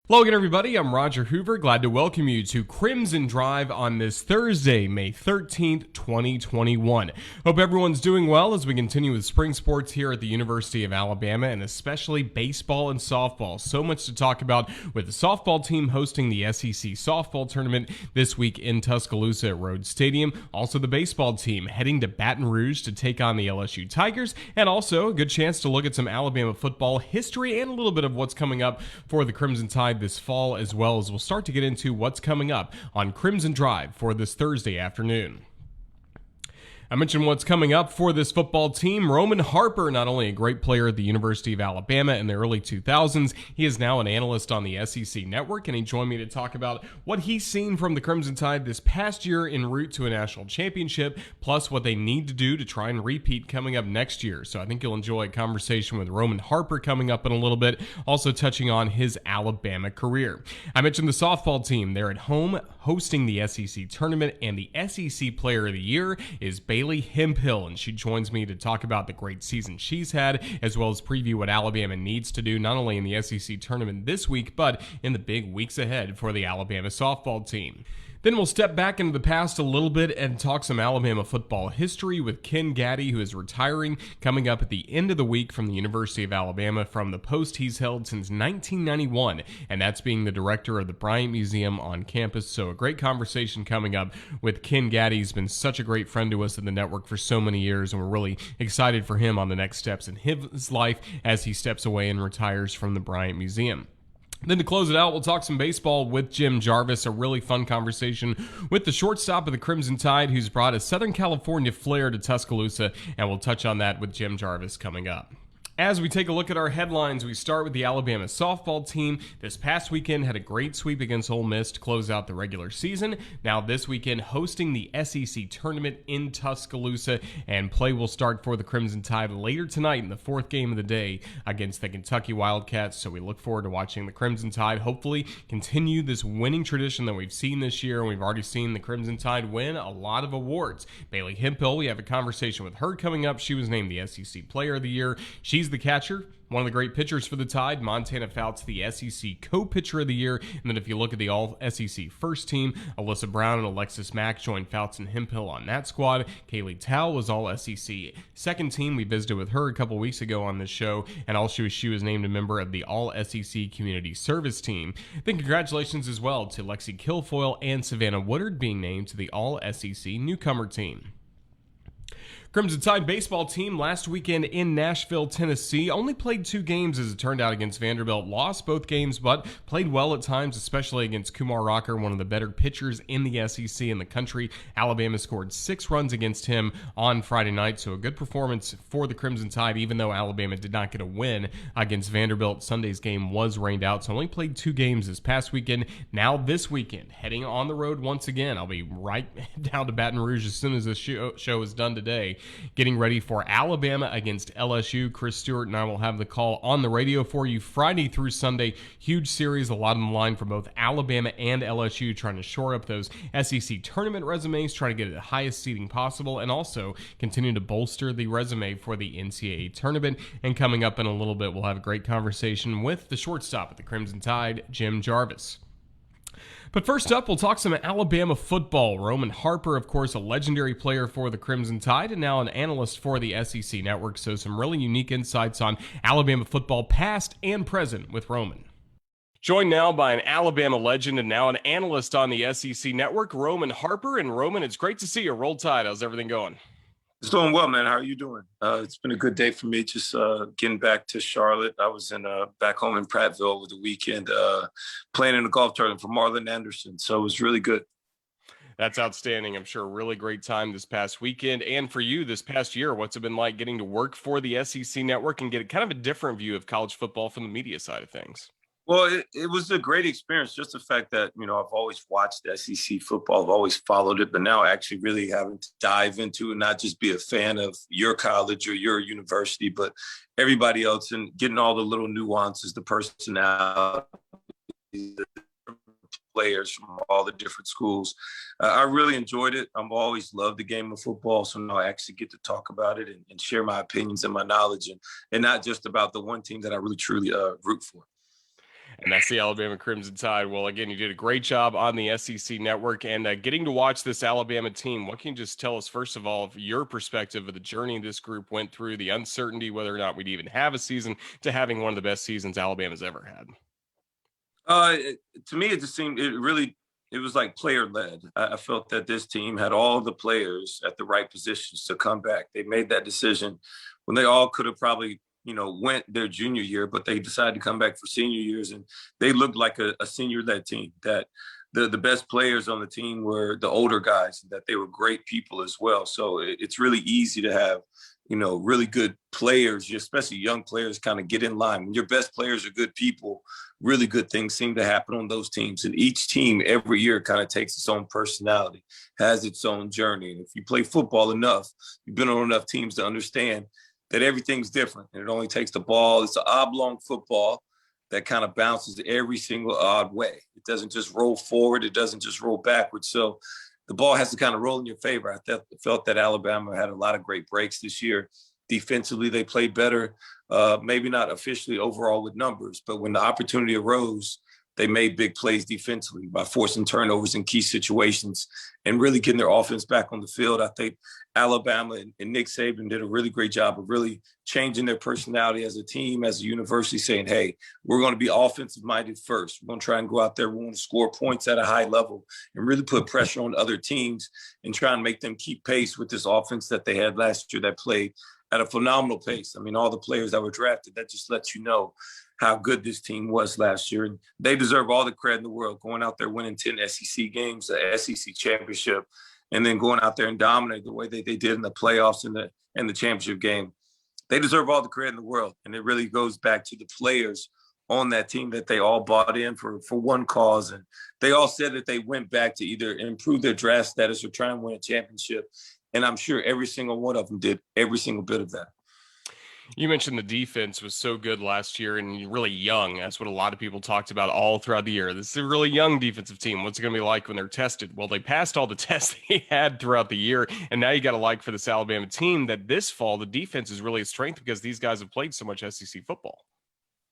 Hello again, everybody. I'm Roger Hoover. Glad to welcome you to Crimson Drive on this Thursday, May 13th, 2021. Hope everyone's doing well as we continue with spring sports here at the University of Alabama, and especially baseball and softball. So much to talk about with the softball team hosting the SEC softball tournament this week in Tuscaloosa at Rhodes Stadium. Also, the baseball team heading to Baton Rouge to take on the LSU Tigers, and also a good chance to look at some Alabama football history and a little bit of what's coming up for the Crimson Tide this fall, as well as we'll start to get into what's coming up on Crimson Drive for this Thursday afternoon. I mentioned what's coming up for this football team. Roman Harper, not only a great player at the University of Alabama in the early 2000s, he is now an analyst on the SEC Network, and he joined me to talk about what he's seen from the Crimson Tide this past year en route to a national championship, plus what they need to do to try and repeat coming up next year. So I think you'll enjoy a conversation with Roman Harper coming up in a little bit, also touching on his Alabama career. I mentioned the softball team. They're at home hosting the SEC tournament, and the SEC Player of the Year is Bailey Hemphill, and she joins me to talk about the great season she's had, as well as preview what Alabama needs to do, not only in the SEC tournament this week, but in the big weeks ahead for the Alabama softball team. Then we'll step back into the past a little bit and talk some Alabama football history with Gaddy, who is retiring, coming up at the end of the week from the University of Alabama from the post he's held since 1991, and that's being the director of the Bryant Museum on campus. So a great conversation coming up with Gaddy. He's been such a great friend to us in the network for so many years, and we're really excited for him on the next steps in his life as he steps away and retires from the Bryant Museum. Then to close it out, we'll talk some baseball with Jim Jarvis, a really fun conversation with the shortstop of the Crimson Tide, who's brought a Southern California flair to Tuscaloosa, and we'll touch on that with Jim Jarvis coming up. As we take a look at our headlines, we start with the Alabama softball team. This past weekend had a great sweep against Ole Miss to close out the regular season. Now this weekend hosting the SEC tournament in Tuscaloosa, and play will start for the Crimson Tide later tonight in the fourth game of the day against the Kentucky Wildcats. So we look forward to watching the Crimson Tide hopefully continue this winning tradition that we've seen this year. We've already seen the Crimson Tide win a lot of awards. Bailey Hemphill, we have a conversation with her coming up. She was named the SEC Player of the Year. She's the catcher, one of the great pitchers for the Tide. Montana Fouts, the SEC co-pitcher of the year. And then if you look at the all-SEC first team, Alyssa Brown and Alexis Mack joined Fouts and Hemphill on that squad. Kaylee Towle was all-SEC second team. We visited with her a couple weeks ago on this show, and also she was named a member of the all-SEC community service team. Then congratulations as well to Lexi Kilfoyle and Savannah Woodard being named to the all-SEC newcomer team. Crimson Tide baseball team last weekend in Nashville, Tennessee, only played 2 games as it turned out against Vanderbilt. Lost both games, but played well at times, especially against Kumar Rocker, one of the better pitchers in the SEC in the country. Alabama scored 6 runs against him on Friday night, so a good performance for the Crimson Tide, even though Alabama did not get a win against Vanderbilt. Sunday's game was rained out, so only played 2 games this past weekend. Now this weekend, heading on the road once again. I'll be right down to Baton Rouge as soon as this show is done today, getting ready for Alabama against LSU. Chris Stewart and I will have the call on the radio for you Friday through Sunday. Huge series, a lot on the line for both Alabama and LSU, trying to shore up those SEC tournament resumes, trying to get the highest seeding possible, and also continue to bolster the resume for the NCAA tournament. And coming up in a little bit, we'll have a great conversation with the shortstop at the Crimson Tide, Jim Jarvis. But first up, we'll talk some Alabama football. Roman Harper, of course, a legendary player for the Crimson Tide and now an analyst for the SEC Network. So some really unique insights on Alabama football past and present with Roman. Joined now by an Alabama legend and now an analyst on the SEC Network, Roman Harper. And Roman, it's great to see you. Roll Tide. How's everything going? It's doing well, man. How are you doing? It's been a good day for me. Just getting back to Charlotte. I was in back home in Prattville over the weekend, playing in a golf tournament for Marlon Anderson. So it was really good. That's outstanding. I'm sure a really great time this past weekend. And for you this past year, what's it been like getting to work for the SEC Network and get kind of a different view of college football from the media side of things? Well, it was a great experience. Just the fact that, I've always watched SEC football. I've always followed it, but now actually really having to dive into it, not just be a fan of your college or your university, but everybody else, and getting all the little nuances, the personality, the players from all the different schools. I really enjoyed it. I've always loved the game of football. So now I actually get to talk about it and share my opinions and my knowledge, and not just about the one team that I really truly root for. And that's the Alabama Crimson Tide. Well, again, you did a great job on the SEC Network and getting to watch this Alabama team. What can you just tell us, first of all, of your perspective of the journey this group went through, the uncertainty whether or not we'd even have a season, to having one of the best seasons Alabama's ever had? To me, it just seemed it was like player led. I felt that this team had all the players at the right positions to come back. They made that decision when they all could have probably, went their junior year, but they decided to come back for senior years, and they looked like a senior led team. That the best players on the team were the older guys, and that they were great people as well. So it's really easy to have, really good players, especially young players, kind of get in line. When your best players are good people, really good things seem to happen on those teams. And each team every year kind of takes its own personality, has its own journey. And if you play football enough, you've been on enough teams to understand that everything's different. And it only takes the ball. It's an oblong football that kind of bounces every single odd way. It doesn't just roll forward. It doesn't just roll backwards. So the ball has to kind of roll in your favor. I felt that Alabama had a lot of great breaks this year. Defensively, they played better, maybe not officially overall with numbers, but when the opportunity arose, they made big plays defensively by forcing turnovers in key situations and really getting their offense back on the field. I think Alabama and Nick Saban did a really great job of really changing their personality as a team, as a university, saying, hey, we're going to be offensive minded first. We're going to try and go out there. We want to score points at a high level and really put pressure on other teams and try and make them keep pace with this offense that they had last year that played at a phenomenal pace. I mean, all the players that were drafted, that just lets you know how good this team was last year. And they deserve all the credit in the world, going out there winning 10 SEC games, the SEC championship, and then going out there and dominate the way they did in the playoffs and the championship game. They deserve all the credit in the world. And it really goes back to the players on that team that they all bought in for one cause. And they all said that they went back to either improve their draft status or try and win a championship. And I'm sure every single one of them did every single bit of that. You mentioned the defense was so good last year and really young. That's what a lot of people talked about all throughout the year. This is a really young defensive team. What's it going to be like when they're tested? Well, they passed all the tests they had throughout the year. And now you got to like for this Alabama team that this fall, the defense is really a strength because these guys have played so much SEC football.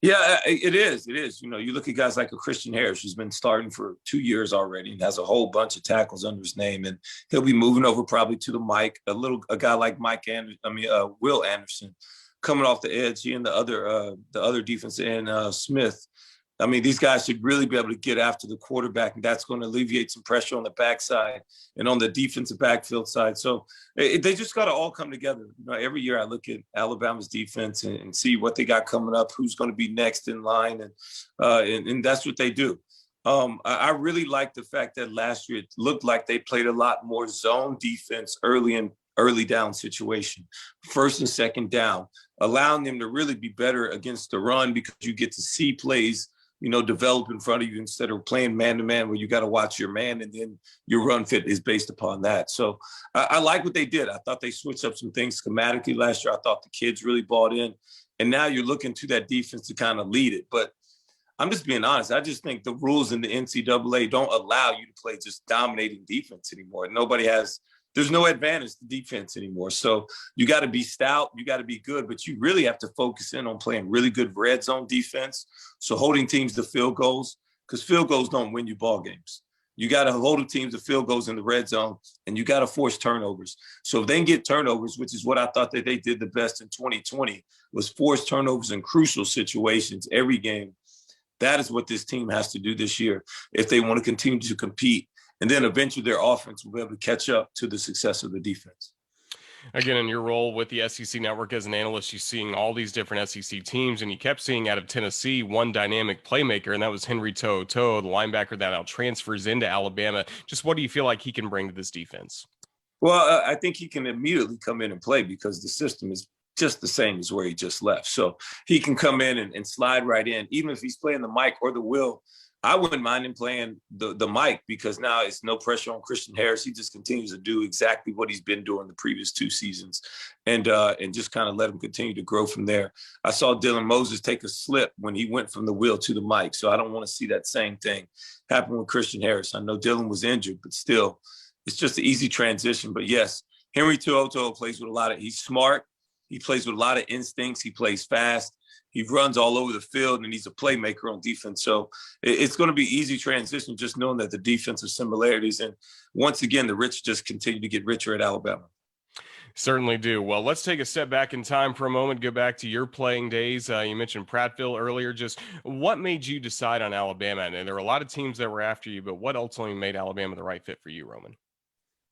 Yeah, it is. It is. You look at guys like a Christian Harris, who's been starting for 2 years already and has a whole bunch of tackles under his name, and he'll be moving over probably to the Mike. A guy like Will Anderson, coming off the edge. He and the other defensive end, Smith. I mean, these guys should really be able to get after the quarterback, and that's going to alleviate some pressure on the backside and on the defensive backfield side. So they just got to all come together. Every year I look at Alabama's defense and see what they got coming up, who's going to be next in line, and that's what they do. I really like the fact that last year it looked like they played a lot more zone defense early down situation, first and second down, allowing them to really be better against the run because you get to see plays develop in front of you instead of playing man-to-man where you got to watch your man and then your run fit is based upon that. So I like what they did. I thought they switched up some things schematically last year. I thought the kids really bought in. And now you're looking to that defense to kind of lead it. But I'm just being honest. I just think the rules in the NCAA don't allow you to play just dominating defense anymore. There's no advantage to defense anymore. So you got to be stout, you got to be good, but you really have to focus in on playing really good red zone defense. So holding teams to field goals, because field goals don't win you ball games. You got to hold the teams to field goals in the red zone, and you got to force turnovers. So if they can get turnovers, which is what I thought that they did the best in 2020, was force turnovers in crucial situations every game. That is what this team has to do this year if they want to continue to compete. And then eventually their offense will be able to catch up to the success of the defense. Again, in your role with the SEC Network as an analyst, you're seeing all these different SEC teams, and you kept seeing out of Tennessee one dynamic playmaker, and that was Henry To'oTo'o, the linebacker that now transfers into Alabama. Just what do you feel like he can bring to this defense? Well, I think he can immediately come in and play because the system is just the same as where he just left. So he can come in and slide right in, even if he's playing the Mike or the Will. I wouldn't mind him playing the Mike because now it's no pressure on Christian Harris. He just continues to do exactly what he's been doing the previous 2 seasons and just kind of let him continue to grow from there. I saw Dylan Moses take a slip when he went from the Will to the Mike, so I don't want to see that same thing happen with Christian Harris. I know Dylan was injured, but still, it's just an easy transition. But yes, Henry To'oTo'o plays with he's smart. He plays with a lot of instincts. He plays fast. He runs all over the field, and he's a playmaker on defense. So it's going to be easy transition just knowing that the defensive similarities. And once again, the rich just continue to get richer at Alabama. Certainly do. Well, let's take a step back in time for a moment, go back to your playing days. You mentioned Prattville earlier. Just what made you decide on Alabama? And there were a lot of teams that were after you, but what ultimately made Alabama the right fit for you, Roman?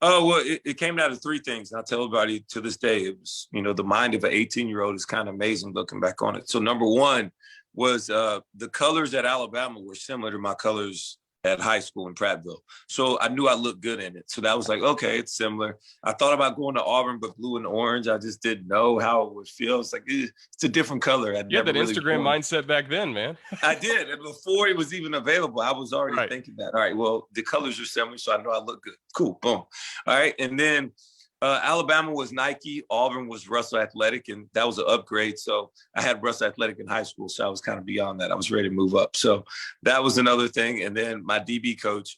Oh, well, it came down to three things. And I tell everybody to this day, it was, the mind of an 18-year-old is kind of amazing looking back on it. So number one was the colors at Alabama were similar to my colors at high school in Prattville. So I knew I looked good in it. So that was like, okay, it's similar. I thought about going to Auburn, but blue and orange, I just didn't know how it would feel. It's like, it's a different color. You had that really Instagram mindset back then, man. I did. And before it was even available, I was already thinking that. All right, well, the colors are similar, so I know I look good. Cool, boom. All right, and then Alabama was Nike, Auburn was Russell Athletic, and that was an upgrade. So I had Russell Athletic in high school, so I was kind of beyond that. I was ready to move up. So that was another thing. And then my DB coach,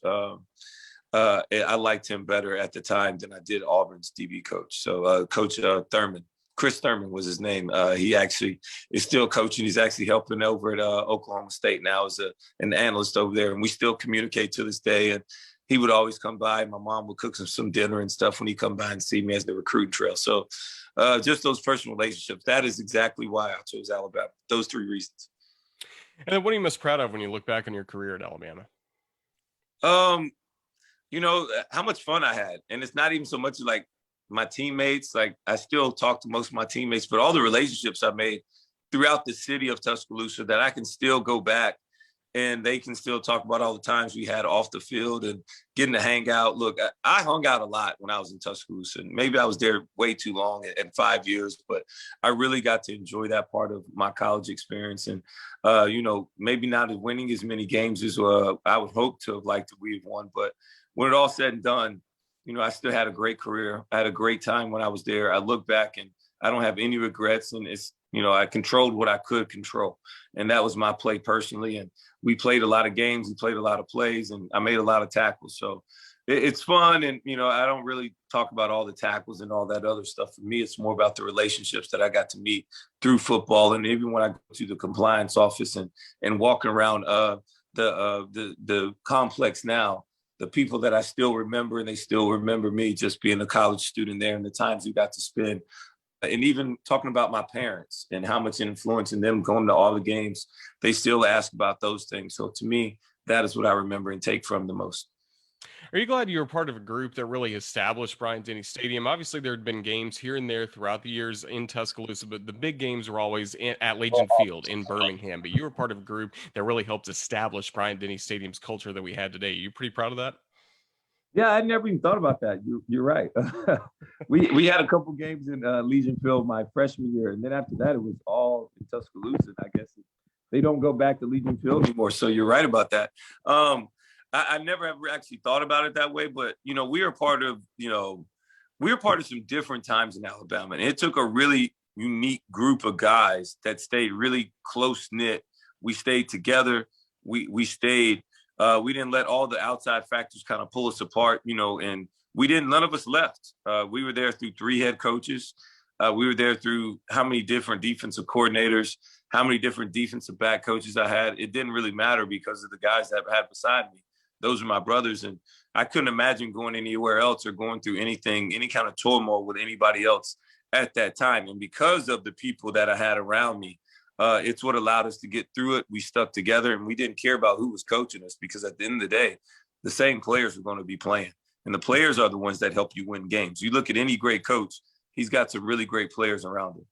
I liked him better at the time than I did Auburn's DB coach. So Coach Thurman, Chris Thurman was his name. He actually is still coaching. He's actually helping over at Oklahoma State now as an analyst over there, and we still communicate to this day. And he would always come by. My mom would cook some dinner and stuff when he come by and see me as the recruiting trail. So just those personal relationships, that is exactly why I chose Alabama. Those three reasons. And then what are you most proud of when you look back on your career at Alabama? How much fun I had. And it's not even so much like my teammates. Like I still talk to most of my teammates, but all the relationships I made throughout the city of Tuscaloosa that I can still go back and they can still talk about all the times we had off the field and getting to hang out. Look, I hung out a lot when I was in Tuscaloosa. And maybe I was there way too long at 5 years, but I really got to enjoy that part of my college experience. And, maybe not as winning as many games as I would hope to have liked to we have won. But when it all said and done, I still had a great career. I had a great time when I was there. I look back and I don't have any regrets. And it's, I controlled what I could control. And that was my play personally. And we played a lot of games. We played a lot of plays. And I made a lot of tackles. So it's fun. And, I don't really talk about all the tackles and all that other stuff. For me, it's more about the relationships that I got to meet through football. And even when I go to the compliance office and walking around the complex now, the people that I still remember, and they still remember me just being a college student there and the times we got to spend. And even talking about my parents and how much influence in them going to all the games, they still ask about those things. So to me, that is what I remember and take from the most. Are you glad you were part of a group that really established Bryant-Denny Stadium? Obviously, there had been games here and there throughout the years in Tuscaloosa, but the big games were always at Legion Field in Birmingham. But you were part of a group that really helped establish Bryant-Denny Stadium's culture that we had today. Are you pretty proud of that? Yeah, I never even thought about that. You're right. we had a couple games in Legion Field my freshman year, and then after that, it was all in Tuscaloosa. I guess they don't go back to Legion Field anymore. So you're right about that. I never ever actually thought about it that way, but we are part of some different times in Alabama, and it took a really unique group of guys that stayed really close knit. We stayed together. We stayed. We didn't let all the outside factors kind of pull us apart, and none of us left. We were there through 3 head coaches. We were there through how many different defensive coordinators, how many different defensive back coaches I had. It didn't really matter because of the guys that I had beside me. Those are my brothers. And I couldn't imagine going anywhere else or going through any kind of turmoil with anybody else at that time. And because of the people that I had around me, it's what allowed us to get through it. We stuck together and we didn't care about who was coaching us because at the end of the day, the same players were going to be playing. And the players are the ones that help you win games. You look at any great coach, he's got some really great players around him.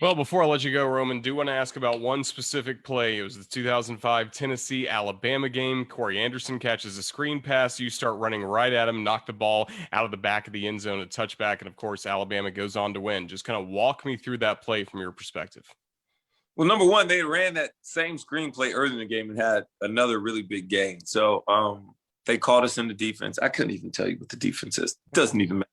Well, before I let you go, Roman, do want to ask about one specific play. It was the 2005 Tennessee-Alabama game. Corey Anderson catches a screen pass. You start running right at him, knock the ball out of the back of the end zone, a touchback, and, of course, Alabama goes on to win. Just kind of walk me through that play from your perspective. Well, number one, they ran that same screenplay early in the game and had another really big game. So they called us in the defense. I couldn't even tell you what the defense is. It doesn't even matter.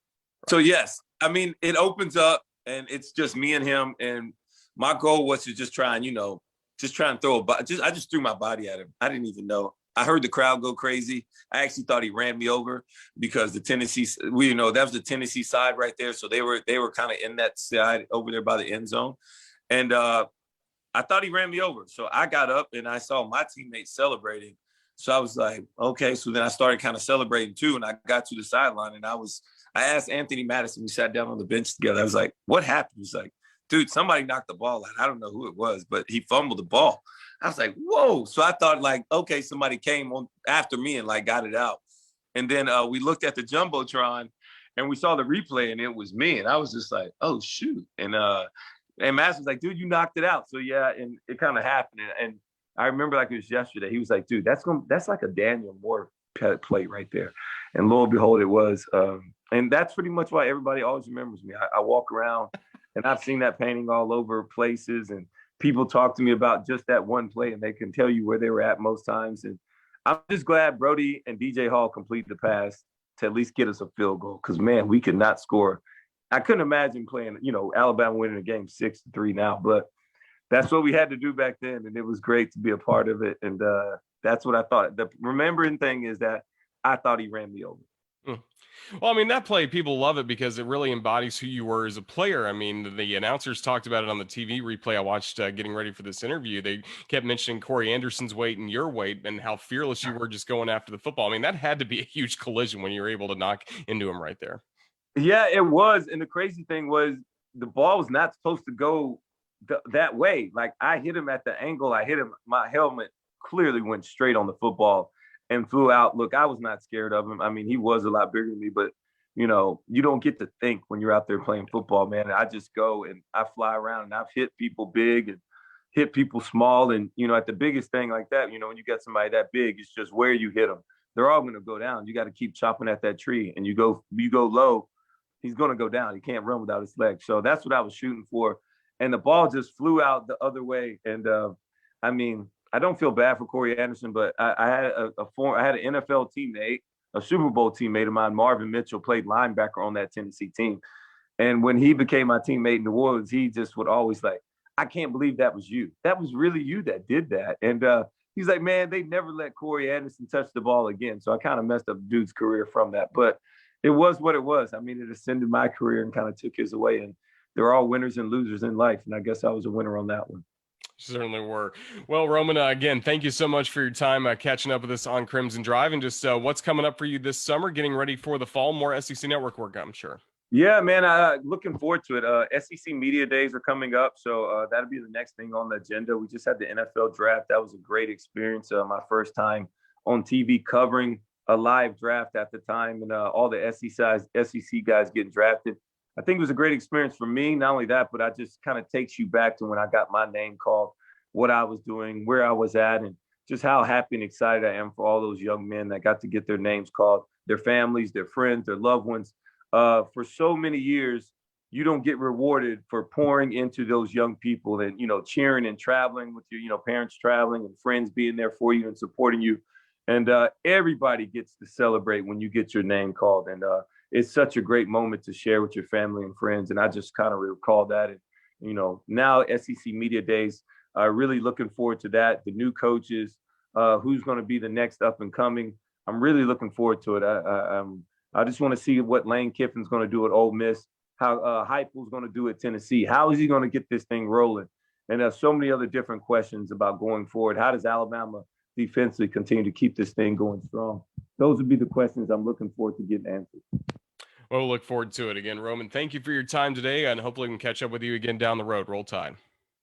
So, yes, it opens up, and it's just me and him. And my goal was to just try and, throw a body. I just threw my body at him. I didn't even know. I heard the crowd go crazy. I actually thought he ran me over because the Tennessee, that was the Tennessee side right there. So they were kind of in that side over there by the end zone. And I thought he ran me over. So I got up and I saw my teammates celebrating. So I was like, okay. So then I started kind of celebrating too. And I got to the sideline and I asked Anthony Madison, we sat down on the bench together. I was like, what happened? He's like, dude, somebody knocked the ball out. I don't know who it was, but he fumbled the ball. I was like, whoa. So I thought like, okay, somebody came on after me and like got it out. And then we looked at the Jumbotron and we saw the replay and it was me. And I was just like, oh, shoot. And Madison was like, dude, you knocked it out. So yeah, and it kind of happened. And I remember like it was yesterday. He was like, dude, that's like a Daniel Moore play right there. And lo and behold, it was. And that's pretty much why everybody always remembers me. I walk around and I've seen that painting all over places, and people talk to me about just that one play, and they can tell you where they were at most times. And I'm just glad Brody and DJ Hall completed the pass to at least get us a field goal, because, man, we could not score. I couldn't imagine playing, Alabama winning a game 6-3 now, but that's what we had to do back then, and it was great to be a part of it. And that's what I thought. The remembering thing is that I thought he ran me over. Well, I mean, that play, people love it because it really embodies who you were as a player. I mean, the announcers talked about it on the TV replay I watched getting ready for this interview. They kept mentioning Corey Anderson's weight and your weight and how fearless you were just going after the football. I mean, that had to be a huge collision when you were able to knock into him right there. Yeah, it was. And the crazy thing was the ball was not supposed to go that way. Like, I hit him at the angle. I hit him. My helmet clearly went straight on the football and flew out. Look, I was not scared of him. I mean, he was a lot bigger than me, but, you don't get to think when you're out there playing football, man. And I just go and I fly around, and I've hit people big and hit people small. And, at the biggest thing like that, when you got somebody that big, it's just where you hit them. They're all going to go down. You got to keep chopping at that tree, and you go low, he's going to go down. He can't run without his legs. So that's what I was shooting for. And the ball just flew out the other way. And I mean, I don't feel bad for Corey Anderson, but I had I had an NFL teammate, a Super Bowl teammate of mine, Marvin Mitchell, played linebacker on that Tennessee team. And when he became my teammate in New Orleans, he just would always like, I can't believe that was you. That was really you that did that. And he's like, man, they never let Corey Anderson touch the ball again. So I kind of messed up dude's career from that. But it was what it was. I mean, it ascended my career and kind of took his away. And there are all winners and losers in life. And I guess I was a winner on that one. Certainly were. Well, Roman, again, thank you so much for your time catching up with us on Crimson Drive, and just what's coming up for you this summer, getting ready for the fall, more SEC Network work, I'm sure. Yeah, man, looking forward to it. SEC Media Days are coming up, so that'll be the next thing on the agenda. We just had the NFL draft. That was a great experience. My first time on TV covering a live draft at the time, and all the SEC guys getting drafted. I think it was a great experience for me. Not only that, but I just kind of takes you back to when I got my name called, what I was doing, where I was at, and just how happy and excited I am for all those young men that got to get their names called, their families, their friends, their loved ones. For so many years, you don't get rewarded for pouring into those young people and, cheering and traveling with you, parents traveling and friends being there for you and supporting you. And everybody gets to celebrate when you get your name called. And it's such a great moment to share with your family and friends. And I just kind of recall that. And, now SEC Media Days, really looking forward to that. The new coaches, who's going to be the next up and coming. I'm really looking forward to it. I just want to see what Lane Kiffin's going to do at Ole Miss, how Heupel's going to do at Tennessee. How is he going to get this thing rolling? And there's so many other different questions about going forward. How does Alabama defensively continue to keep this thing going strong? Those would be the questions I'm looking forward to getting answered. Well, we'll look forward to it again. Roman, thank you for your time today, and hopefully we can catch up with you again down the road. Roll Tide.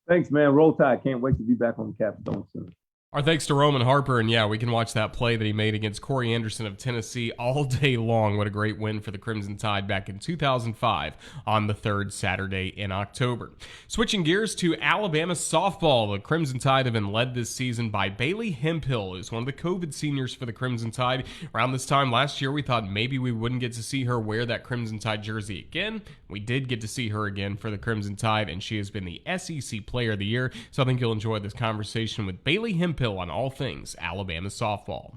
Thanks, man. Roll Tide. Can't wait to be back on the Capstone soon. Our thanks to Roman Harper, and yeah, we can watch that play that he made against Corey Anderson of Tennessee all day long. What a great win for the Crimson Tide back in 2005 on the third Saturday in October. Switching gears to Alabama softball, the Crimson Tide have been led this season by Bailey Hemphill, who's one of the COVID seniors for the Crimson Tide. Around this time last year, we thought maybe we wouldn't get to see her wear that Crimson Tide jersey again. We did get to see her again for the Crimson Tide, and she has been the SEC Player of the Year, so I think you'll enjoy this conversation with Bailey Hemphill on all things Alabama softball.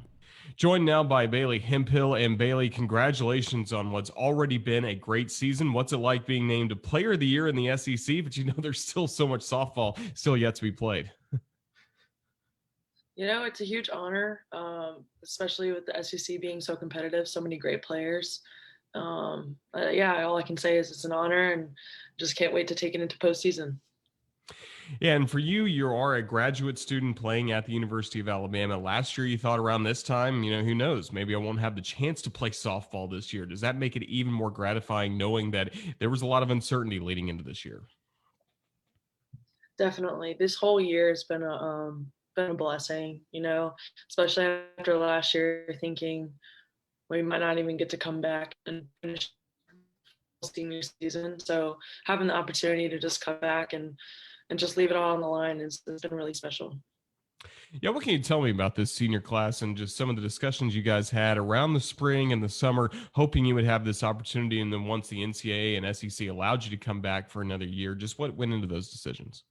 Joined now by Bailey Hemphill. And Bailey, congratulations on what's already been a great season. What's it like being named a Player of the Year in the SEC, but there's still so much softball still yet to be played? It's a huge honor, especially with the SEC being so competitive, so many great players. All I can say is it's an honor, and just can't wait to take it into postseason. Yeah, and for you, you are a graduate student playing at the University of Alabama. Last year, you thought around this time, who knows? Maybe I won't have the chance to play softball this year. Does that make it even more gratifying knowing that there was a lot of uncertainty leading into this year? Definitely. This whole year has been a blessing, especially after last year thinking we might not even get to come back and finish senior season. So having the opportunity to just come back and just leave it all on the line has been really special. Yeah, what can you tell me about this senior class and just some of the discussions you guys had around the spring and the summer, hoping you would have this opportunity? And then once the NCAA and SEC allowed you to come back for another year, just what went into those decisions?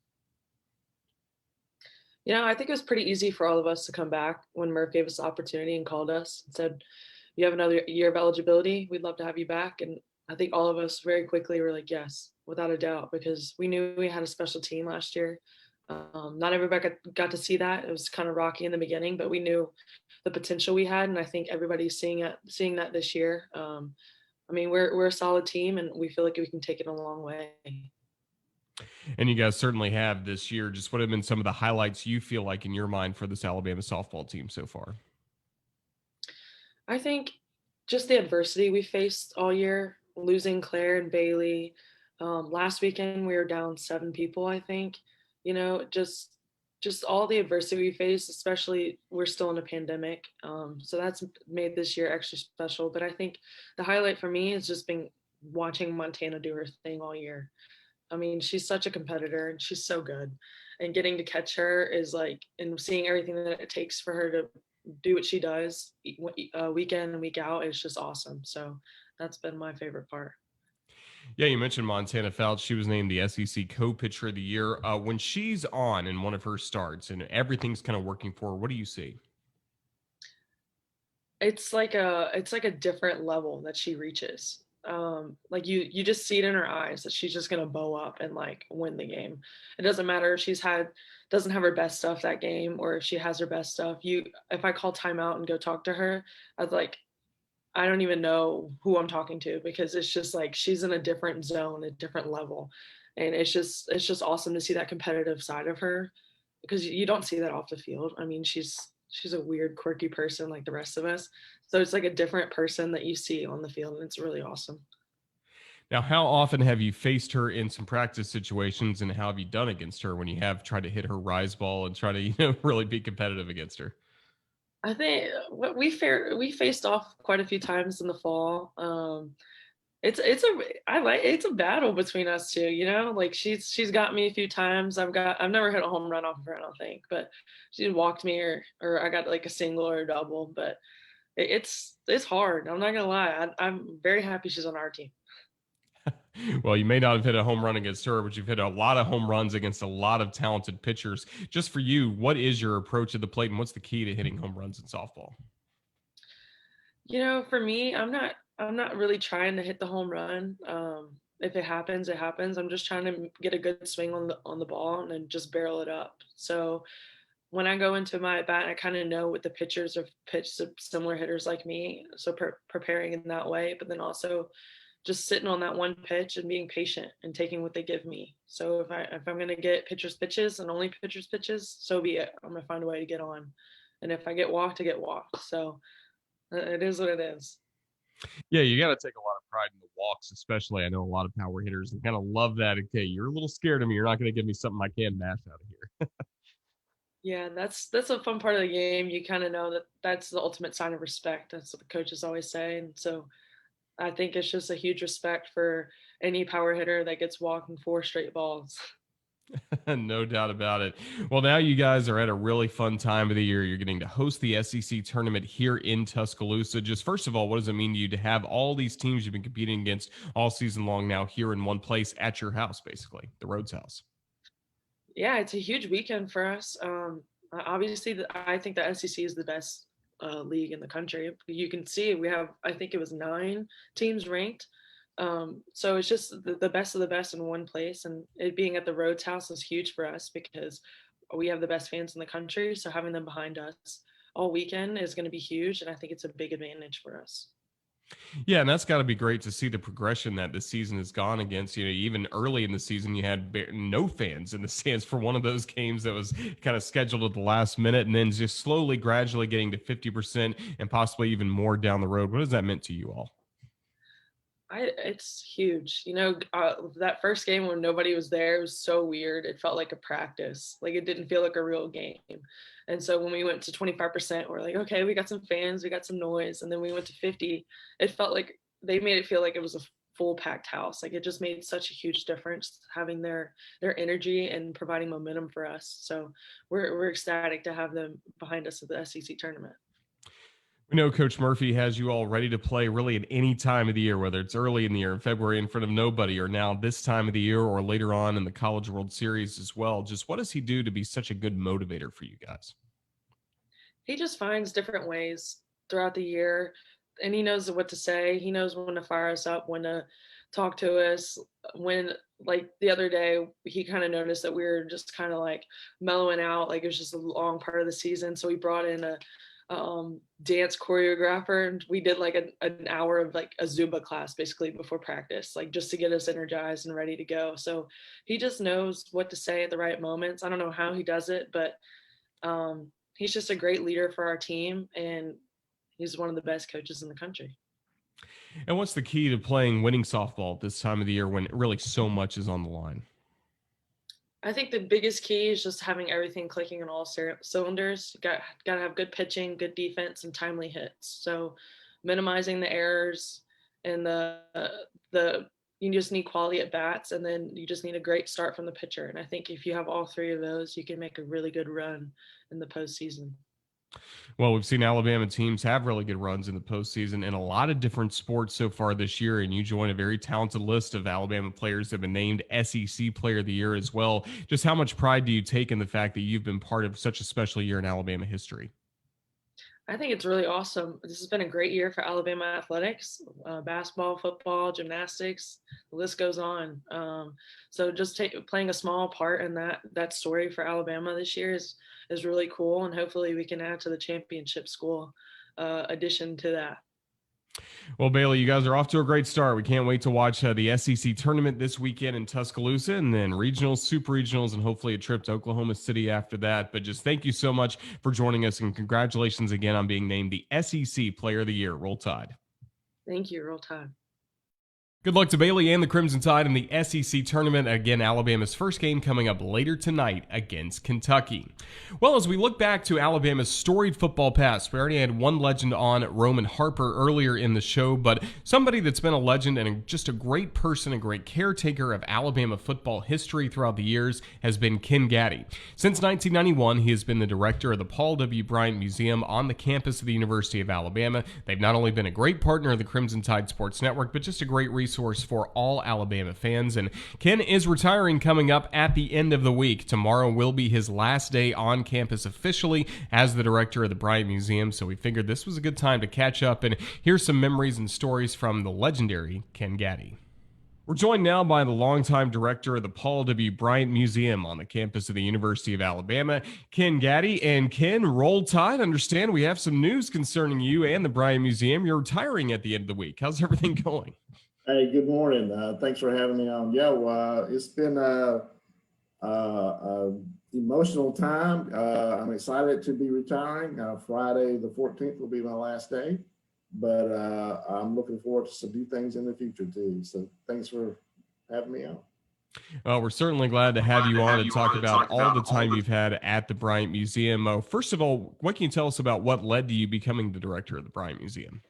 I think it was pretty easy for all of us to come back when Murph gave us the opportunity and called us and said, "You have another year of eligibility. We'd love to have you back." And I think all of us very quickly were like, "Yes," without a doubt, because we knew we had a special team last year. Not everybody got to see that. It was kind of rocky in the beginning, but we knew the potential we had, and I think everybody's seeing that this year. I mean, we're a solid team, and we feel like we can take it a long way. And you guys certainly have this year. Just what have been some of the highlights you feel like in your mind for this Alabama softball team so far? I think just the adversity we faced all year, losing Claire and Bailey. Last weekend we were down 7 people, I think. Just all the adversity we faced, especially we're still in a pandemic. So that's made this year extra special. But I think the highlight for me has just been watching Montana do her thing all year. I mean, she's such a competitor and she's so good. And getting to catch her is like, and seeing everything that it takes for her to do what she does week in and week out is just awesome. So that's been my favorite part. Yeah, you mentioned Montana Fouts. She was named the SEC co-pitcher of the year. When she's on in one of her starts and everything's kind of working for her, what do you see? It's like a different level that she reaches. Like you just see it in her eyes that she's just gonna bow up and like win the game. It doesn't matter if doesn't have her best stuff that game or if she has her best stuff. If I call timeout and go talk to her, I was like, I don't even know who I'm talking to because it's just like she's in a different zone, a different level. And it's just awesome to see that competitive side of her because you don't see that off the field. I mean, she's a weird, quirky person like the rest of us. So it's like a different person that you see on the field, and it's really awesome. Now, how often have you faced her in some practice situations, and how have you done against her when you have tried to hit her rise ball and try to, really be competitive against her? I think what we faced off quite a few times in the fall. It's a battle between us two, like she's got me a few times. I've never hit a home run off of her, I don't think, but she walked me or I got like a single or a double, but it's hard. I'm not gonna lie. I'm very happy she's on our team. Well, you may not have hit a home run against her, but you've hit a lot of home runs against a lot of talented pitchers. Just for you, what is your approach to the plate, and what's the key to hitting home runs in softball? For me, I'm not really trying to hit the home run. If it happens, it happens. I'm just trying to get a good swing on the ball and then just barrel it up. So when I go into my at bat, I kind of know what the pitchers have pitched similar hitters like me. So preparing in that way, but then also just sitting on that one pitch and being patient and taking what they give me. So if I'm gonna get pitchers pitches and only pitchers pitches, so be it. I'm gonna find a way to get on. And if I get walked, I get walked. So it is what it is. Yeah, you got to take a lot of pride in the walks, especially. I know a lot of power hitters and kind of love that. Okay, you're a little scared of me. You're not going to give me something I can't mash out of here. Yeah, that's a fun part of the game. You kind of know that that's the ultimate sign of respect. That's what the coaches always say. And so I think it's just a huge respect for any power hitter that gets walking 4 straight balls. No doubt about it. Well, now you guys are at a really fun time of the year. You're getting to host the SEC tournament here in Tuscaloosa. Just first of all, what does it mean to you to have all these teams you've been competing against all season long now here in one place at your house, basically, the Rhodes House? Yeah, it's a huge weekend for us. Obviously, I think the SEC is the best league in the country. You can see we have, I think it was 9 teams ranked. So it's just the best of the best in one place. And it being at the Rhodes House is huge for us because we have the best fans in the country. So having them behind us all weekend is going to be huge. And I think it's a big advantage for us. Yeah, and that's got to be great to see the progression that this season has gone against. Even early in the season, you had no fans in the stands for one of those games that was kind of scheduled at the last minute, and then just slowly, gradually getting to 50% and possibly even more down the road. What has that meant to you all? It's huge. That first game when nobody was there, it was so weird. It felt like a practice. Like it didn't feel like a real game. And so when we went to 25%, we're like, okay, we got some fans, we got some noise. And then we went to 50. It felt like they made it feel like it was a full packed house. Like it just made such a huge difference having their energy and providing momentum for us. So we're ecstatic to have them behind us at the SEC tournament. We know Coach Murphy has you all ready to play really at any time of the year, whether it's early in the year, in February, in front of nobody, or now this time of the year, or later on in the College World Series as well. Just what does he do to be such a good motivator for you guys? He just finds different ways throughout the year, and he knows what to say. He knows when to fire us up, when to talk to us. When, like the other day, he kind of noticed that we were just kind of like mellowing out, like it was just a long part of the season. So we brought in a dance choreographer, and we did like an hour of like a Zumba class basically before practice, like just to get us energized and ready to go. So he just knows what to say at the right moments. I don't know how he does it, but he's just a great leader for our team, and he's one of the best coaches in the country. And what's the key to playing winning softball at this time of the year when really so much is on the line? I think the biggest key is just having everything clicking on all cylinders. Got to have good pitching, good defense, and timely hits. So minimizing the errors and the you just need quality at bats, and then you just need a great start from the pitcher. And I think if you have all three of those, you can make a really good run in the postseason. Well, we've seen Alabama teams have really good runs in the postseason in a lot of different sports so far this year, and you join a very talented list of Alabama players that have been named SEC Player of the Year as well. Just how much pride do you take in the fact that you've been part of such a special year in Alabama history? I think it's really awesome. This has been a great year for Alabama athletics, basketball, football, gymnastics. The list goes on. So just playing a small part in that story for Alabama this year is really cool, and hopefully we can add to the championship school addition to that. Well, Bailey, you guys are off to a great start. We can't wait to watch the SEC tournament this weekend in Tuscaloosa, and then regionals, super regionals, and hopefully a trip to Oklahoma City after that. But just thank you so much for joining us, and congratulations again on being named the SEC Player of the Year. Roll Tide. Thank you. Roll Tide. Good luck to Bailey and the Crimson Tide in the SEC tournament. Again, Alabama's first game coming up later tonight against Kentucky. Well, as we look back to Alabama's storied football past, we already had one legend on, Roman Harper, earlier in the show, but somebody that's been a legend and just a great person, a great caretaker of Alabama football history throughout the years has been Ken Gaddy. Since 1991, he has been the director of the Paul W. Bryant Museum on the campus of the University of Alabama. They've not only been a great partner of the Crimson Tide Sports Network, but just a great resource for all Alabama fans. And Ken is retiring coming up at the end of the week. Tomorrow will be his last day on campus officially as the director of the Bryant Museum, so we figured this was a good time to catch up and hear some memories and stories from the legendary Ken Gaddy. We're joined now by the longtime director of the Paul W. Bryant Museum on the campus of the University of Alabama, Ken Gaddy. And Ken, roll tide. Understand we have some news concerning you and the Bryant Museum. You're retiring at the end of the week. How's everything going? Hey, good morning. Thanks for having me on. Yeah, it's been a emotional time. I'm excited to be retiring. Friday the 14th will be my last day, but I'm looking forward to some new things in the future too. So thanks for having me on. Well, we're certainly glad to have you on and talk about all the time you've had at the Bryant Museum. First of all, what can you tell us about what led to you becoming the director of the Bryant Museum?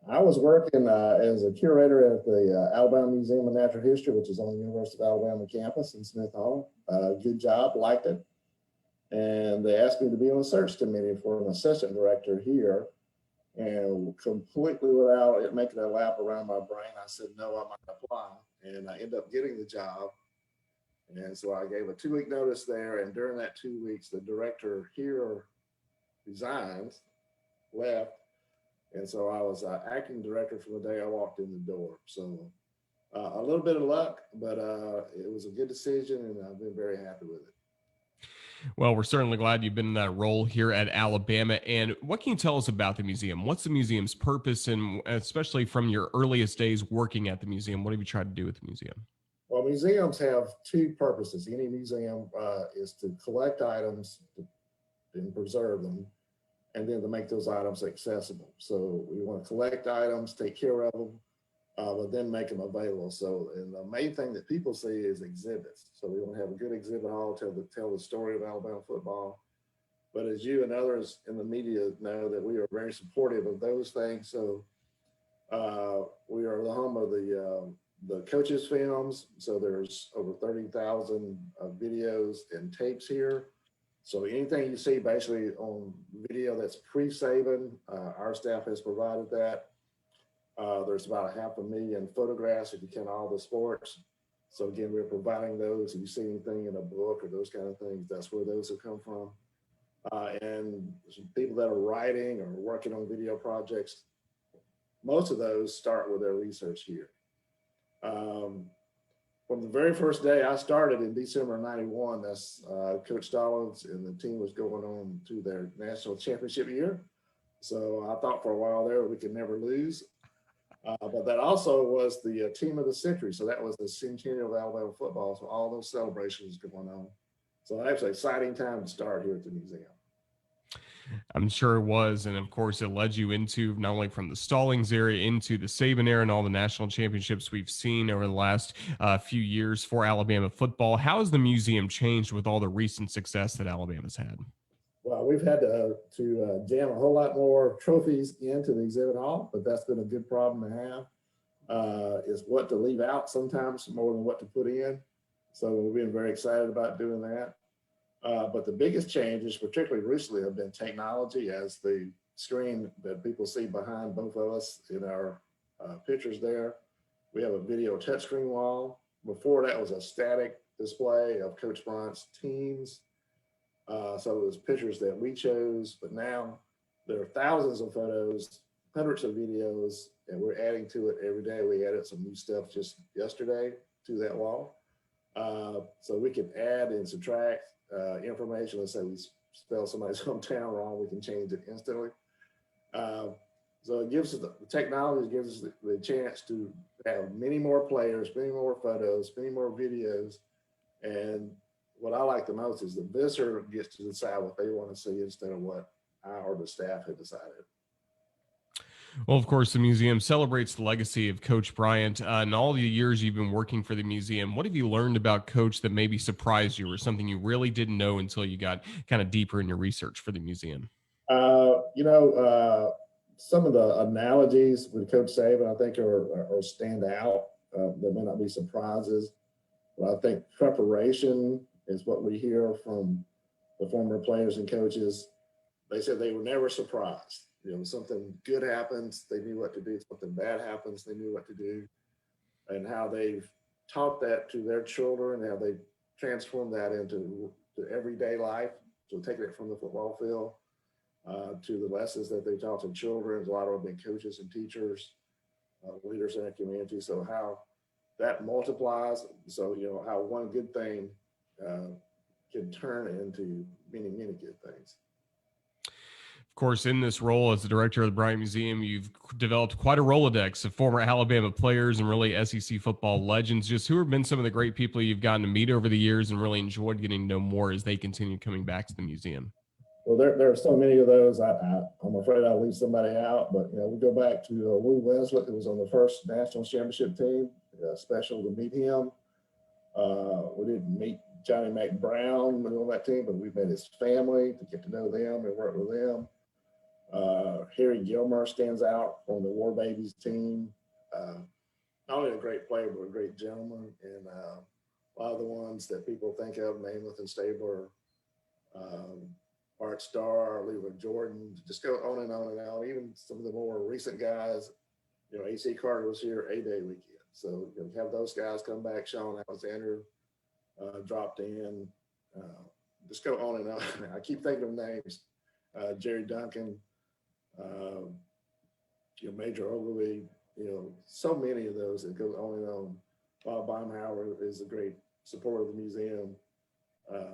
I was working as a curator at the Alabama Museum of Natural History, which is on the University of Alabama campus in Smith Hall. Good job, liked it. And they asked me to be on the search committee for an assistant director here. And completely without it making a lap around my brain, I said, no, I'm not applying. And I ended up getting the job. And so I gave a 2-week notice there. And during that 2 weeks, the director here resigned, left. And so I was acting director from the day I walked in the door. So a little bit of luck, but it was a good decision, and I've been very happy with it. Well, we're certainly glad you've been in that role here at Alabama. And what can you tell us about the museum? What's the museum's purpose? And especially from your earliest days working at the museum, what have you tried to do with the museum? Well, museums have two purposes. Any museum is to collect items and preserve them, and then to make those items accessible. So we want to collect items, take care of them, but then make them available. So, and the main thing that people see is exhibits. So we want to have a good exhibit hall, tell the story of Alabama football. But as you and others in the media know, that we are very supportive of those things. So we are the home of the coaches' films. So there's over 30,000 videos and tapes here. So anything you see basically on video that's pre-Saban, our staff has provided that. There's about 500,000 photographs if you count all the sports. So again, we're providing those. If you see anything in a book or those kind of things, that's where those have come from. And people that are writing or working on video projects, most of those start with their research here. From the very first day I started in December of '91, that's Coach Stallings and the team was going on to their national championship year. So I thought for a while there we could never lose. But that also was the team of the century. So that was the centennial of Alabama football. So all those celebrations going on. So that was an exciting time to start here at the museum. I'm sure it was. And of course, it led you into not only from the Stallings era into the Saban era and all the national championships we've seen over the last few years for Alabama football. How has the museum changed with all the recent success that Alabama's had? Well, we've had to jam a whole lot more trophies into the exhibit hall, but that's been a good problem to have. Is what to leave out sometimes more than what to put in. So we've been very excited about doing that. But the biggest changes, particularly recently, have been technology, as the screen that people see behind both of us in our pictures there. We have a video touchscreen wall. Before that was a static display of Coach Bryant's teams. So it was pictures that we chose, but now there are thousands of photos, hundreds of videos, and we're adding to it every day. We added some new stuff just yesterday to that wall. So we can add and subtract information. Let's say we spell somebody's hometown wrong, we can change it instantly. So it gives us the technology gives us the chance to have many more players, many more photos, many more videos. And what I like the most is the visitor gets to decide what they want to see instead of what I or the staff had decided. Well, of course, the museum celebrates the legacy of Coach Bryant. In all the years you've been working for the museum, what have you learned about Coach that maybe surprised you or something you really didn't know until you got kind of deeper in your research for the museum? Some of the analogies with Coach Saban, I think, are stand out. There may not be surprises, but I think preparation is what we hear from the former players and coaches. They said they were never surprised. Something good happens, they knew what to do. Something bad happens, they knew what to do. And how they've taught that to their children, how they transformed that into everyday life. So taking it from the football field to the lessons that they taught to children. A lot of them been coaches and teachers, leaders in our community. So how that multiplies. So, how one good thing can turn into many, many good things. Of course, in this role as the director of the Bryant Museum, you've developed quite a Rolodex of former Alabama players and really SEC football legends. Just who have been some of the great people you've gotten to meet over the years and really enjoyed getting to know more as they continue coming back to the museum? Well, there are so many of those. I'm afraid I'll leave somebody out, but we go back to Lou Winslet, who was on the first national championship team. Special to meet him. We didn't meet Johnny McBrown on that team, but we met his family to get to know them and work with them. Harry Gilmer stands out on the War Babies team. Not only a great player, but a great gentleman. And a lot of the ones that people think of, Namath and Stabler, Art Starr, Leland Jordan, just go on and on and on. Even some of the more recent guys, AC Carter was here A-Day weekend. So have those guys come back. Sean Alexander dropped in. Just go on and on. I keep thinking of names. Jerry Duncan, Major Ogilvy, so many of those that go on and on. Bob Baumhauer is a great supporter of the museum.